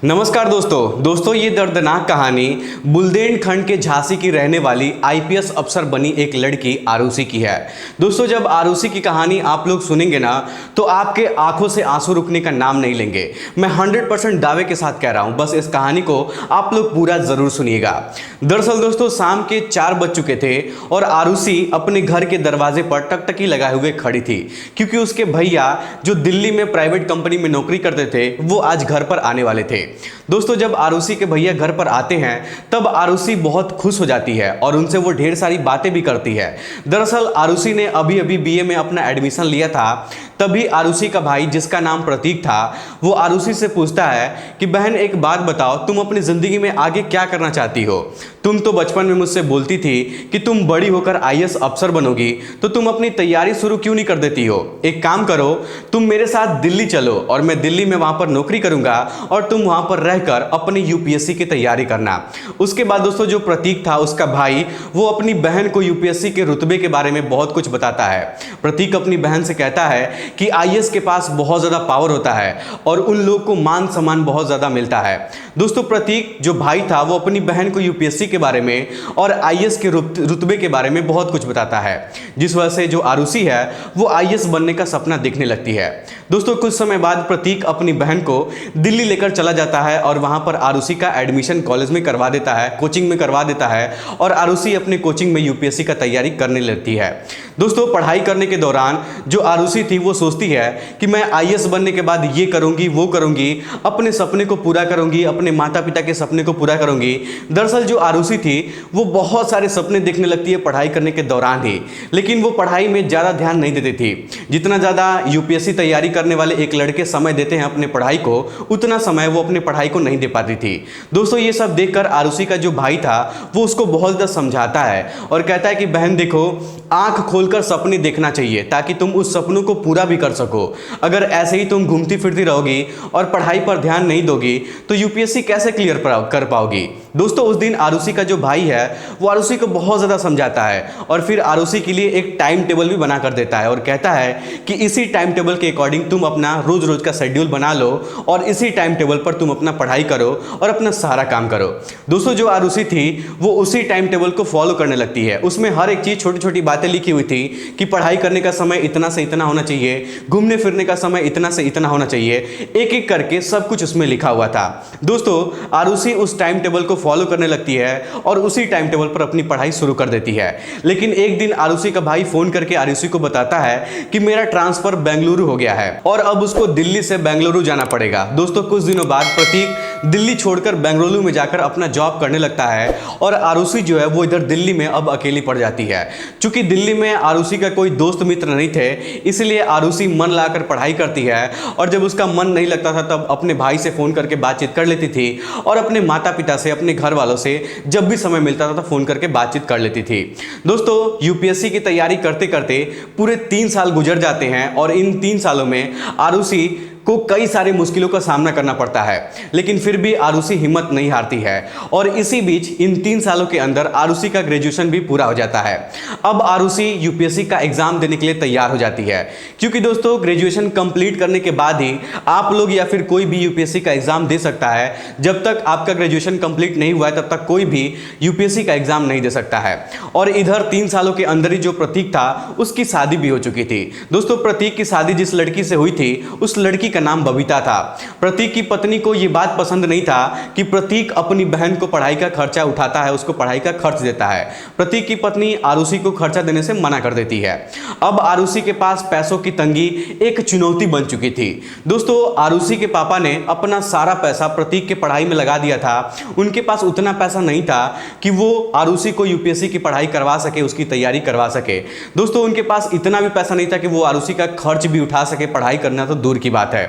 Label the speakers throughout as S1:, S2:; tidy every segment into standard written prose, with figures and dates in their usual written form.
S1: नमस्कार दोस्तों ये दर्दनाक कहानी बुंदेलखंड के झांसी की रहने वाली आईपीएस अफसर बनी एक लड़की आरुषि की है। दोस्तों जब आरुषि की कहानी आप लोग सुनेंगे ना तो आपके आंखों से आंसू रुकने का नाम नहीं लेंगे। मैं 100% दावे के साथ कह रहा हूं, बस इस कहानी को आप लोग पूरा जरूर सुनिएगा। दरअसल दोस्तों शाम के 4 बज चुके थे और आरुषि अपने घर के दरवाजे पर टकटकी लगाए हुए खड़ी थी, क्योंकि उसके भैया जो दिल्ली में प्राइवेट कंपनी में नौकरी करते थे वो आज घर पर आने वाले थे। दोस्तों जब आरुषि के भैया घर पर आते हैं तब आरुषि बहुत खुश हो जाती है और उनसे वो ढेर सारी बातें भी करती है। दरअसल आरुषि ने अभी अभी बीए में अपना एडमिशन लिया था। तभी आरुषि का भाई जिसका नाम प्रतीक था वो आरुषि से पूछता है कि बहन एक बात बताओ, तुम अपनी जिंदगी में आगे क्या करना चाहती हो? तुम तो बचपन में मुझसे बोलती थी कि तुम बड़ी होकर आईएएस अफसर बनोगी, तो तुम अपनी तैयारी शुरू क्यों नहीं कर देती हो? एक काम करो, तुम मेरे साथ दिल्ली चलो और मैं दिल्ली में वहां पर नौकरी करूंगा और तुम वहां पर रहकर अपनी यूपीएससी की तैयारी करना। उसके बाद दोस्तों जो प्रतीक था उसका भाई वो अपनी बहन को यूपीएससी के रुतबे के बारे में बहुत कुछ बताता है। प्रतीक अपनी बहन से कहता है कि आईएएस के पास बहुत ज्यादा पावर होता है और उन लोगों को मान सम्मान बहुत ज्यादा मिलता है। दोस्तों प्रतीक जो भाई था वो अपनी बहन को यूपीएससी के बारे में और आईएएस के रुतबे के बारे में बहुत कुछ बताता है, जिस वजह से जो आरुषि है वो आईएएस बनने का सपना देखने लगती है। दोस्तों कुछ समय बाद प्रतीक अपनी बहन को दिल्ली लेकर चला जाता है और वहां पर आरुषि का एडमिशन कॉलेज में करवा देता है, कोचिंग में करवा देता है और आरुषि अपने कोचिंग में यूपीएससी का तैयारी करने लगती है। दोस्तों पढ़ाई करने के दौरान जो आरुषि थी वो सोचती है कि मैं आईएएस बनने के बाद ये करूंगी वो करूंगी, अपने सपने को पूरा करूंगी, अपने माता पिता के सपने को पूरा करूंगी। दरअसल जो आरुषि थी वो बहुत सारे सपने देखने लगती है पढ़ाई करने के दौरान ही, लेकिन वो पढ़ाई में ज़्यादा ध्यान नहीं देती थी। जितना ज़्यादा यूपीएससी तैयारी करने वाले एक लड़के समय देते हैं अपने पढ़ाई को, उतना समय वो अपने पढ़ाई को नहीं दे पाती थी। दोस्तों ये सब देखकर आरुषि का जो भाई था वो उसको बहुत ज़्यादा समझाता है और कहता है कि बहन देखो, आंख खोलकर सपने देखना चाहिए ताकि तुम उस सपनों को पूरा भी कर सको। अगर ऐसे ही तुम घूमती फिरती रहोगी और पढ़ाई पर ध्यान नहीं दोगी तो यूपीएससी कैसे क्लियर कर पाओगी। दोस्तों उस दिन आरुषि का जो भाई है वो आरुषि को बहुत ज़्यादा समझाता है और फिर आरुषि के लिए एक टाइम टेबल भी बना कर देता है और कहता है कि इसी टाइम टेबल के अकॉर्डिंग तुम अपना रोज रोज का शेड्यूल बना लो और इसी टाइम टेबल पर तुम अपना पढ़ाई करो और अपना सारा काम करो। दोस्तों जो आरुषि थी वो उसी टाइम टेबल को फॉलो करने लगती है। उसमें हर एक चीज़ छोटी छोटी बातें लिखी हुई थी कि पढ़ाई करने का समय इतना से इतना होना चाहिए, घूमने फिरने का समय इतना से इतना होना चाहिए, एक एक करके सब कुछ उसमें लिखा हुआ था। दोस्तों आरुषि उस टाइम टेबल को फॉलो करने लगती है और उसी टाइम टेबल पर अपनी पढ़ाई शुरू कर देती है। लेकिन एक दिन आरुषि का भाई फोन करके आरुषि को बताता है कि मेरा ट्रांसफर बेंगलुरु हो गया है और अब उसको दिल्ली से बेंगलुरु जाना पड़ेगा। दोस्तों कुछ दिनों बाद प्रतीक दिल्ली छोड़कर बेंगलुरु में जाकर अपना जॉब करने लगता है और आरुषि जो है वो इधर दिल्ली में अब अकेली पड़ जाती है। चूंकि दिल्ली में आरुषि का कोई दोस्त मित्र नहीं थे, इसलिए आरुषि मन लाकर पढ़ाई करती है और जब उसका मन नहीं लगता था तब अपने भाई से फोन करके बातचीत कर लेती थी और अपने माता पिता से, अपने घर वालों से जब भी समय मिलता था तो फोन करके बातचीत कर लेती थी। दोस्तों यूपीएससी की तैयारी करते करते पूरे 3 साल गुजर जाते हैं और इन 3 सालों में आरुषि को कई सारी मुश्किलों का सामना करना पड़ता है, लेकिन फिर भी आरुषि हिम्मत नहीं हारती है और इसी बीच इन 3 सालों के अंदर आरुषि का ग्रेजुएशन भी पूरा हो जाता है। अब आरुषि यूपीएससी का एग्जाम देने के लिए तैयार हो जाती है, क्योंकि दोस्तों ग्रेजुएशन कंप्लीट करने के बाद ही आप लोग या फिर कोई भी यूपीएससी का एग्जाम दे सकता है। जब तक आपका ग्रेजुएशन कंप्लीट नहीं हुआ है तब तक कोई भी यूपीएससी का एग्जाम नहीं दे सकता है। और इधर 3 सालों के अंदर ही जो प्रतीक था उसकी शादी भी हो चुकी थी। दोस्तों प्रतीक की शादी जिस लड़की से हुई थी उस लड़की का नाम बबीता था। प्रतीक की पत्नी को यह बात पसंद नहीं था कि प्रतीक अपनी बहन को पढ़ाई का खर्चा उठाता है, उसको पढ़ाई का खर्च देता है। प्रतीक की पत्नी आरुषि को खर्चा देने से मना कर देती है। अब आरुषि के पास पैसों की तंगी एक चुनौती बन चुकी थी। दोस्तों आरुषि के पापा ने अपना सारा पैसा प्रतीक के पढ़ाई में लगा दिया था। उनके पास उतना पैसा नहीं था कि वो आरुषि को यूपीएससी की पढ़ाई करवा सके, उसकी तैयारी करवा सके। दोस्तों उनके पास इतना भी पैसा नहीं था कि वो आरुषि का खर्च भी उठा सके, पढ़ाई करना तो दूर की बात है।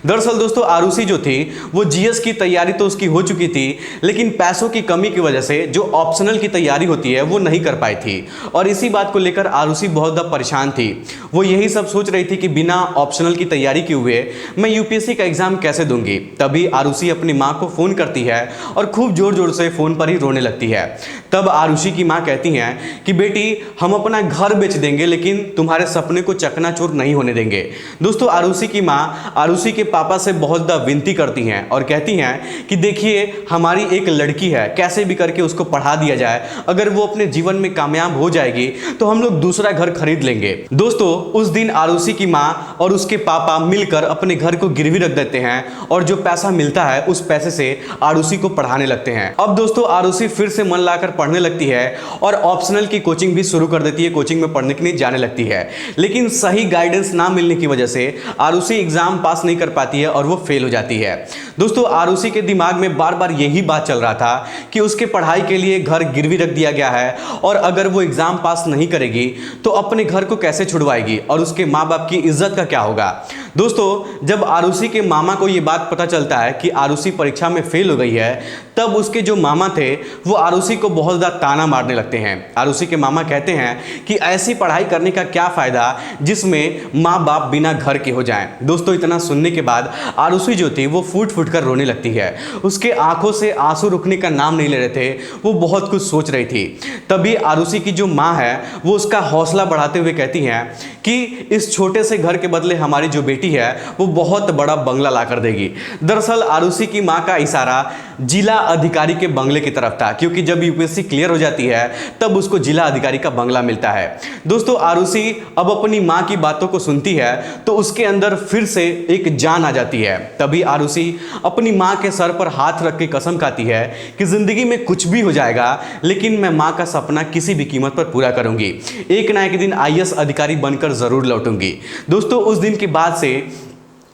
S1: दरअसल दोस्तों आरुषि जो थी वो जीएस की तैयारी तो उसकी हो चुकी थी, लेकिन पैसों की कमी की वजह से जो ऑप्शनल की तैयारी होती है वो नहीं कर पाई थी और इसी बात को लेकर आरुषि बहुत ज़्यादा परेशान थी। वो यही सब सोच रही थी कि बिना ऑप्शनल की तैयारी किए हुए मैं यूपीएससी का एग्जाम कैसे दूंगी। तभी आरुषि अपनी माँ को फोन करती है और खूब जोर जोर से फोन पर ही रोने लगती है। तब आरुषि की माँ कहती हैं कि बेटी हम अपना घर बेच देंगे लेकिन तुम्हारे सपने को चकनाचूर नहीं होने देंगे। दोस्तों आरुषि की माँ आरुषि के पापा से बहुत ज़्यादा विनती करती हैं और कहती हैं कि देखिए हमारी एक लड़की है, कैसे भी करके उसको पढ़ा दिया जाए, अगर वो अपने जीवन में कामयाब हो जाएगी तो हम लोग दूसरा घर खरीद लेंगे। दोस्तों उस दिन आरुषि की माँ और उसके पापा मिलकर अपने घर को गिरवी रख देते हैं और जो पैसा मिलता है उस पैसे से आरुषि को पढ़ाने लगते हैं। अब दोस्तों आरुषि फिर से मन लाकर पढ़ने लगती है और ऑप्शनल की कोचिंग भी शुरू कर देती है, कोचिंग में पढ़ने के लिए जाने लगती है। लेकिन सही गाइडेंस ना मिलने की वजह से आरुषि एग्जाम पास नहीं कर पाती है और वो फेल हो जाती है। दोस्तों आरुषि के दिमाग में बार बार यही बात चल रहा था कि उसके पढ़ाई के लिए घर गिरवी रख दिया गया है और अगर वो एग्जाम पास नहीं करेगी तो अपने घर को कैसे छुड़वाएगी और उसके माँ बाप की इज्जत का क्या होगा। दोस्तों जब आरुषि के मामा को ये बात पता चलता है कि आरुषि परीक्षा में फेल हो गई है तब उसके जो मामा थे वो आरुषि को बहुत ज़्यादा ताना मारने लगते हैं। आरुषि के मामा कहते हैं कि ऐसी पढ़ाई करने का क्या फ़ायदा जिसमें माँ बाप बिना घर के हो जाएं। दोस्तों इतना सुनने के बाद आरुषि जो थी वो फूट फूट कर रोने लगती है, उसके आंखों से आंसू रुकने का नाम नहीं ले रहे थे, वो बहुत कुछ सोच रही थी। तभी आरुषि की जो माँ है वो उसका हौसला बढ़ाते हुए कहती हैं कि इस छोटे से घर के बदले हमारी जो बेटी है वो बहुत बड़ा बंगला ला कर देगी। दरअसल आरुषि की माँ का इशारा जिला अधिकारी के बंगले की तरफ था, क्योंकि जब यूपीएससी क्लियर हो जाती है तब उसको जिला अधिकारी का बंगला मिलता है। दोस्तों आरुषि अब अपनी माँ की बातों को सुनती है तो उसके अंदर फिर से एक जान आ जाती है। तभी आरुषि अपनी माँ के सर पर हाथ रख के कसम खाती है कि जिंदगी में कुछ भी हो जाएगा लेकिन मैं माँ का सपना किसी भी कीमत पर पूरा करूंगी, एक ना एक दिन आईएएस अधिकारी बनकर जरूर लौटूंगी। दोस्तों उस दिन के बाद से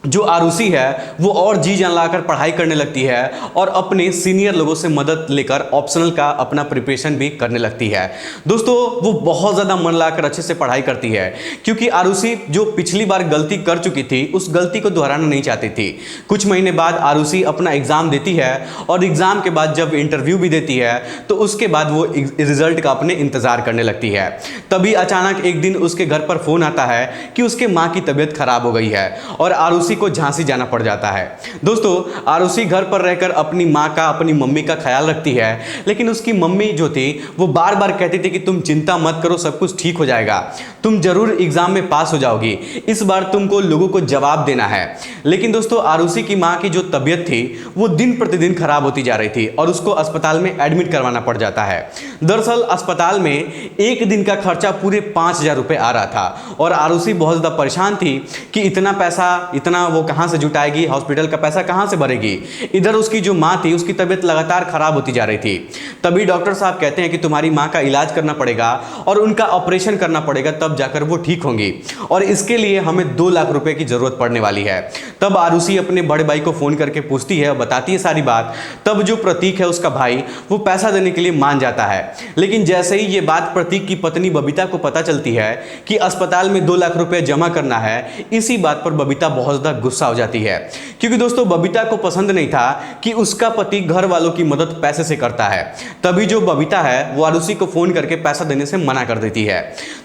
S1: जो आरुषि है वो और जी जान लाकर पढ़ाई करने लगती है और अपने सीनियर लोगों से मदद लेकर ऑप्शनल का अपना प्रिपरेशन भी करने लगती है। दोस्तों वो बहुत ज़्यादा मन लाकर अच्छे से पढ़ाई करती है क्योंकि आरुषि जो पिछली बार गलती कर चुकी थी उस गलती को दोहराना नहीं चाहती थी। कुछ महीने बाद आरुषि अपना एग्ज़ाम देती है और एग्ज़ाम के बाद जब इंटरव्यू भी देती है तो उसके बाद वो रिजल्ट का अपने इंतज़ार करने लगती है। तभी अचानक एक दिन उसके घर पर फ़ोन आता है कि उसके माँ की तबीयत खराब हो गई है और आरुषि को झांसी जाना पड़ जाता है। दोस्तों आरुषि घर पर रहकर अपनी माँ का अपनी मम्मी का ख्याल रखती है, लेकिन उसकी मम्मी जो थी वो बार बार कहती थी कि तुम चिंता मत करो, सब कुछ ठीक हो जाएगा, तुम जरूर एग्जाम में पास हो जाओगी, इस बार तुमको लोगों को जवाब देना है। लेकिन दोस्तों आरुषि की माँ की जो तबीयत थी वो दिन प्रतिदिन खराब होती जा रही थी और उसको अस्पताल में एडमिट करवाना पड़ जाता है। दरअसल अस्पताल में एक दिन का खर्चा पूरे 5,000 रुपये आ रहा था और आरुषि बहुत ज़्यादा परेशान थी कि इतना पैसा इतना वो कहां से जुटाएगी, हॉस्पिटल का पैसा कहां से भरेगी। इधर उसकी जो मां थी उसकी तबीयत लगातार खराब होती जा रही थी। तभी डॉक्टर साहब कहते हैं कि तुम्हारी मां का इलाज करना पड़ेगा और उनका ऑपरेशन करना पड़ेगा, तब जाकर वो ठीक होंगी और इसके लिए हमें 2 लाख रुपए की जरूरत पड़ने वाली है। तब आरुषि अपने बड़े भाई को फोन करके पूछती है, बताती है सारी बात। तब जो प्रतीक है उसका भाई वो पैसा देने के लिए मान जाता है, लेकिन जैसे ही ये बात प्रतीक की पत्नी बबीता को पता चलती है कि अस्पताल में 2 लाख रुपए जमा करना है, इसी बात पर बबीता बहुत ज्यादा गुस्सा हो जाती है, क्योंकि दोस्तों बबीता को पसंद नहीं था कि उसका पति घर वालों की मदद पैसे से करता है। तभी जो बबीता है वो आरुषि को फोन करके पैसा देने से मना कर देती है।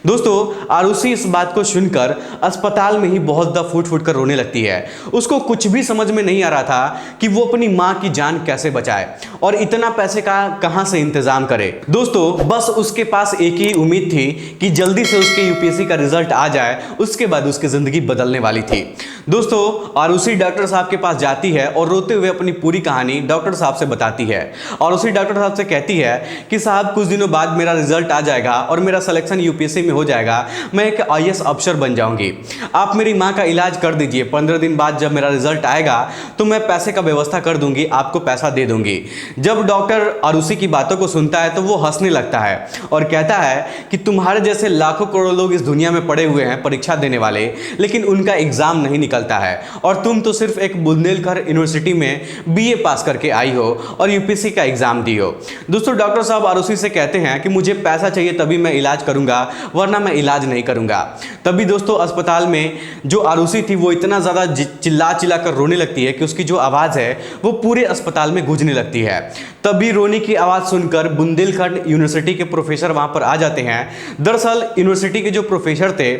S1: दोस्तों आरुषि इस बात को सुनकर अस्पताल में ही बहुत ज्यादा फूट फूट कर रोने लगती है। उसको कुछ भी समझ में नहीं आ रहा था कि वो अपनी मां की जान कैसे बचाए और इतना पैसे का कहां से इंतजाम करे। दोस्तों बस उसके पास एक ही उम्मीद थी कि जल्दी से उसके यूपीएससी का रिजल्ट आ जाए, उसके बाद उसकी जिंदगी बदलने वाली थी। दोस्तों आरुषि डॉक्टर साहब के पास जाती है और रोते हुए अपनी पूरी कहानी डॉक्टर साहब से बताती है। आरुषि डॉक्टर साहब से कहती है कि साहब कुछ दिनों बाद मेरा रिजल्ट आ जाएगा और मेरा सिलेक्शन यूपीएससी में हो जाएगा, मैं एक आईएएस अफसर बन जाऊंगी, आप मेरी माँ का इलाज कर दीजिए, 15 दिन बाद जब मेरा रिजल्ट आएगा तो मैं पैसे का व्यवस्था कर दूंगी, आपको पैसा दे दूंगी। जब डॉक्टर आरुषि की बातों को सुनता है तो वो हंसने लगता है और कहता है कि तुम्हारे जैसे लाखों करोड़ों लोग इस दुनिया में पड़े हुए हैं परीक्षा देने वाले, लेकिन उनका एग्जाम नहीं निकलता है और तुम तो सिर्फ एक बुंदेलखंड यूनिवर्सिटी में बीए पास करके आई हो और यूपीएससी का एग्जाम दी हो। दोस्तों डॉक्टर साहब आरुषि से कहते हैं कि मुझे पैसा चाहिए तभी मैं इलाज करूंगा, वरना मैं इलाज नहीं करूंगा। तभी दोस्तों अस्पताल में जो आरुषि थी वो इतना ज़्यादा चिल्ला चिल्ला कर रोने लगती है कि उसकी जो आवाज़ है वो पूरे अस्पताल में गूंजने लगती है। तभी रोने की आवाज़ सुनकर बुंदेलखंड यूनिवर्सिटी के प्रोफेसर वहाँ पर आ जाते हैं। दरअसल यूनिवर्सिटी के जो प्रोफेसर थे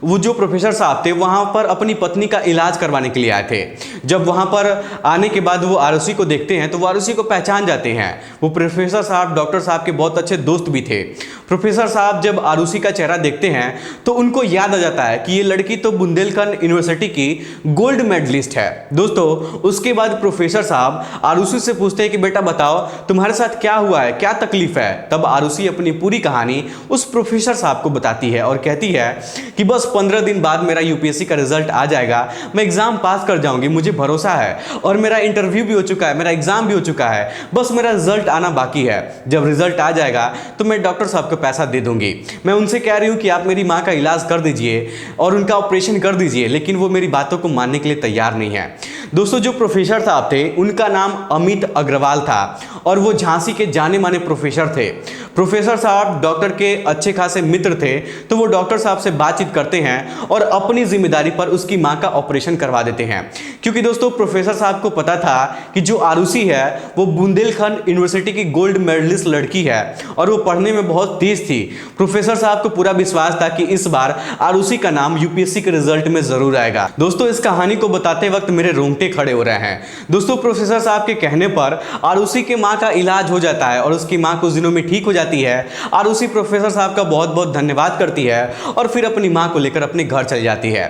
S1: वो जो प्रोफेसर साहब थे वहाँ पर अपनी पत्नी का इलाज करवाने के लिए आए थे। जब वहाँ पर आने के बाद वो आरुषि को देखते हैं तो वो आरुषि को पहचान जाते हैं। वो प्रोफेसर साहब डॉक्टर साहब के बहुत अच्छे दोस्त भी थे। प्रोफेसर साहब जब आरुषि का चेहरा देखते हैं तो उनको याद आ जाता है कि ये लड़की तो बुंदेलखंड यूनिवर्सिटी की गोल्ड मेडलिस्ट है। दोस्तों उसके बाद प्रोफेसर साहब आरुषि से पूछते हैं कि बेटा बताओ तुम्हारे साथ क्या हुआ है, क्या तकलीफ है। तब आरुषि अपनी पूरी कहानी उस प्रोफेसर साहब को बताती है और कहती है कि बस 15 दिन बाद मेरा यूपीएससी का रिजल्ट आ जाएगा, मैं एग्जाम पास कर जाऊंगी, मुझे भरोसा है और मेरा इंटरव्यू भी हो चुका है, मेरा एग्जाम भी हो चुका है, बस मेरा रिजल्ट आना बाकी है। जब रिजल्ट आ जाएगा तो मैं डॉक्टर साहब को पैसा दे दूंगी। मैं उनसे कह रही हूं कि आप मेरी मां का इलाज कर दीजिए और उनका ऑपरेशन कर दीजिए, लेकिन वो मेरी बातों को मानने के लिए तैयार नहीं है। दोस्तों जो प्रोफेसर साहब थे उनका नाम अमित अग्रवाल था और वो झांसी के जाने माने प्रोफेसर थे। प्रोफेसर साहब डॉक्टर के अच्छे खासे मित्र थे, तो वो डॉक्टर साहब से बातचीत करते हैं और अपनी जिम्मेदारी पर उसकी मां का ऑपरेशन करवा देते हैं। क्योंकि दोस्तों प्रोफेसर साहब को पता था कि जो आरुषि है वो बुंदेलखंड यूनिवर्सिटी की गोल्ड मेडलिस्ट लड़की है और वो पढ़ने में बहुत तेज थी। प्रोफेसर साहब को पूरा विश्वास था कि इस बार आरुषि का नाम यूपीएससी के रिजल्ट में जरूर आएगा। दोस्तों इस कहानी को बताते वक्त मेरे रोंगटे खड़े हो रहे हैं। दोस्तों प्रोफेसर साहब के कहने पर आरुषि के मां का इलाज हो जाता है और उसकी मां कुछ दिनों में ठीक हो जाती है। आरुषि प्रोफेसर साहब का बहुत बहुत धन्यवाद करती है और फिर अपनी मां को लेकर अपने घर चली जाती है।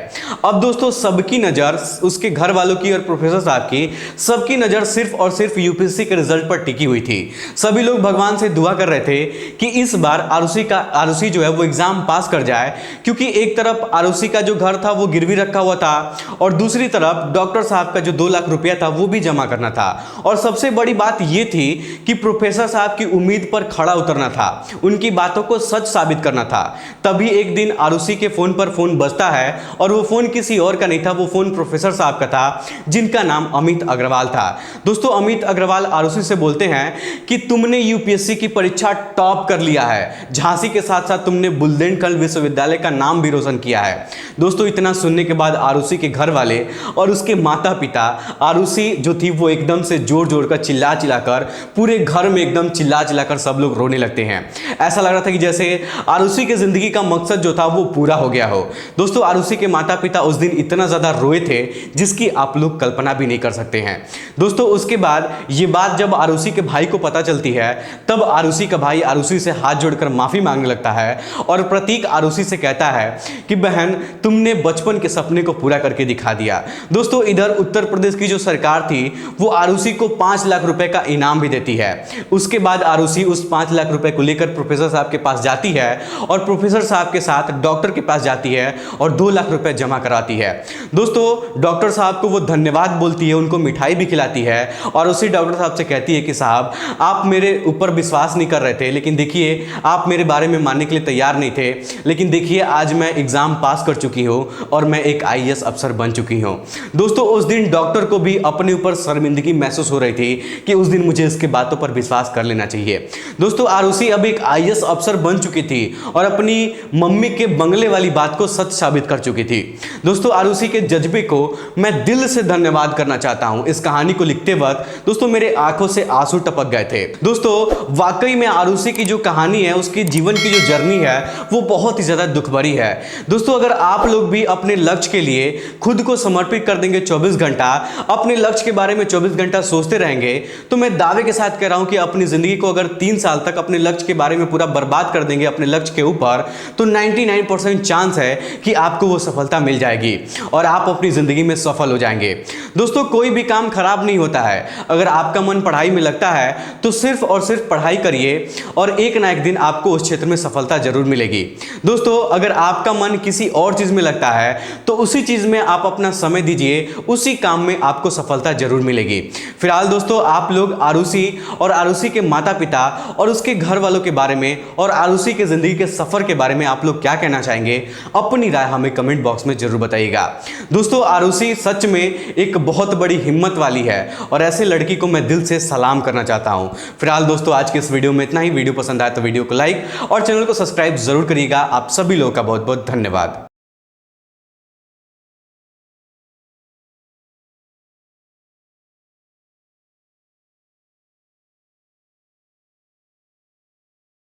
S1: अब दोस्तों सबकी नजर उसके घर वालों की और प्रोफेसर साहब की सबकी नजर सिर्फ और सिर्फ यूपीएससी के रिजल्ट पर टिकी हुई थी। सभी लोग भगवान से दुआ कर रहे थे कि इस बार आरुषि जो है वो एग्जाम पास कर जाए, क्योंकि एक तरफ आरुषि का जो घर था वो गिरवी रखा हुआ था और दूसरी तरफ डॉक्टर साहब का जो 2 लाख रुपया था वो भी जमा करना था। और सबसे बड़ी बात यह थी कि प्रोफेसर साहब की उम्मीद पर खड़ा उतरना था, उनकी बातों को सच साबित करना था। तभी एक दिन आरुषि के फोन पर फोन बजता है और वो फोन किसी और का नहीं था, वो फोन प्रोफेसर साहब का था जिनका नाम अमित अग्रवाल था। दोस्तों अमित अग्रवाल आरुषि से बोलते हैं कि तुमने यूपीएससी की परीक्षा टॉप कर लिया है, झांसी के साथ साथ तुमने बुंदेलखंड विश्वविद्यालय का नाम भी रोशन किया है। दोस्तों इतना सुनने के बाद आरुषि के घर वाले और उसके माता पिता, आरुषि जो थी वो एकदम से जोर जोर कर चिल्ला चिल्लाकर पूरे घर में एकदम चिल्ला चिल्लाकर सब लोग रोने लगते हैं। ऐसा लग रहा था कि जैसे आरुषि की जिंदगी का मकसद जो था वो पूरा हो गया हो। दोस्तों आरुषि के माता पिता उस दिन इतना ज्यादा रोए थे जिसकी आप लोग कल्पना भी नहीं कर सकते हैं। दोस्तों उसके बाद ये बात जब आरुषि के भाई को पता चलती है तब आरुषि का भाई आरुषि से हाथ जोड़कर माफी मांगने लगता है और प्रतीक आरुषि से कहता है कि बहन तुमने बचपन के सपने को पूरा करके दिखा दिया। दोस्तों इधर उत्तर प्रदेश की जो सरकार थी वो आरुषि को 5 लाख रुपए का इनाम भी देती है। उसके बाद आरुषि उस 5 लाख रुपए को लेकर प्रोफेसर साहब के पास जाती है और प्रोफेसर साहब के साथ डॉक्टर के पास जाती है और 2 लाख रुपए जमा कराती है। दोस्तों डॉक्टर साहब को वो धन्यवाद बोलती है, उनको मिठाई भी खिलाती है और उसी डॉक्टर साहब से कहती है कि साहब आप मेरे ऊपर विश्वास नहीं कर रहे थे, लेकिन देखिए आप मेरे बारे में मानने के लिए तैयार नहीं थे, लेकिन देखिए आज मैं एग्जाम पास कर चुकी हूँ और मैं एक आईएएस अफसर बन चुकी हूँ। दोस्तों उस दिन डॉक्टर को भी अपने ऊपर शर्मिंदगी महसूस हो रही थी कि उस दिन मुझे इसके बातों पर विश्वास कर लेना चाहिए। दोस्तों आरुषि अब एक आईएएस अफसर बन चुकी थी और अपनी मम्मी के बंगले वाली बात को सच साबित कर चुकी थी। दोस्तों आरुषि के जज्बे को मैं दिल से धन्यवाद करना चाहता हूं। इस कहानी को लिखते वक्त दोस्तों मेरे आंखों से आंसू टपक गए थे। दोस्तों वाकई में आरुषि की जो कहानी है, उसकी जीवन की जो जर्नी है वो बहुत ही ज्यादा दुख भरी है। दोस्तों अगर आप लोग भी अपने लक्ष्य के लिए खुद को समर्पित कर देंगे 24 घंटा, अपने लक्ष्य के बारे में 24 घंटा सोचते रहेंगे, तो मैं दावे के साथ कह रहा हूं कि अपनी जिंदगी को अगर 3 साल तक अपने लक्ष्य के बारे में पूरा बर्बाद कर देंगे अपने लक्ष्य के ऊपर, तो 99% चांस है कि आपको वो सफलता मिल जाएगी और आप अपनी जिंदगी में सफल हो जाएंगे। दोस्तों कोई भी काम खराब नहीं होता है। अगर आपका मन पढ़ाई में लगता है तो सिर्फ और सिर्फ पढ़ाई करिए और एक ना एक दिन आपको उस क्षेत्र में सफलता जरूर मिलेगी। दोस्तों अगर आपका मन किसी और चीज में लगता है तो उसी चीज में आप अपना समय दीजिए, उसी काम में आपको सफलता जरूर मिलेगी। फिलहाल दोस्तों आप लोग आरुषि और आरुषि के माता पिता और उसके घर वालों के बारे में और आरुषि के जिंदगी के सफर के बारे में आप लोग क्या कहना चाहेंगे, अपनी राय हमें कमेंट बॉक्स में जरूर बताइएगा। दोस्तों आरुषि सच में एक बहुत बड़ी हिम्मत वाली है और ऐसे लड़की को मैं दिल से सलाम करना चाहता हूं। फिलहाल दोस्तों आज के इस वीडियो में इतना ही। वीडियो पसंद आए तो वीडियो को लाइक और चैनल को सब्सक्राइब जरूर करिएगा। आप सभी लोगों का बहुत बहुत धन्यवाद।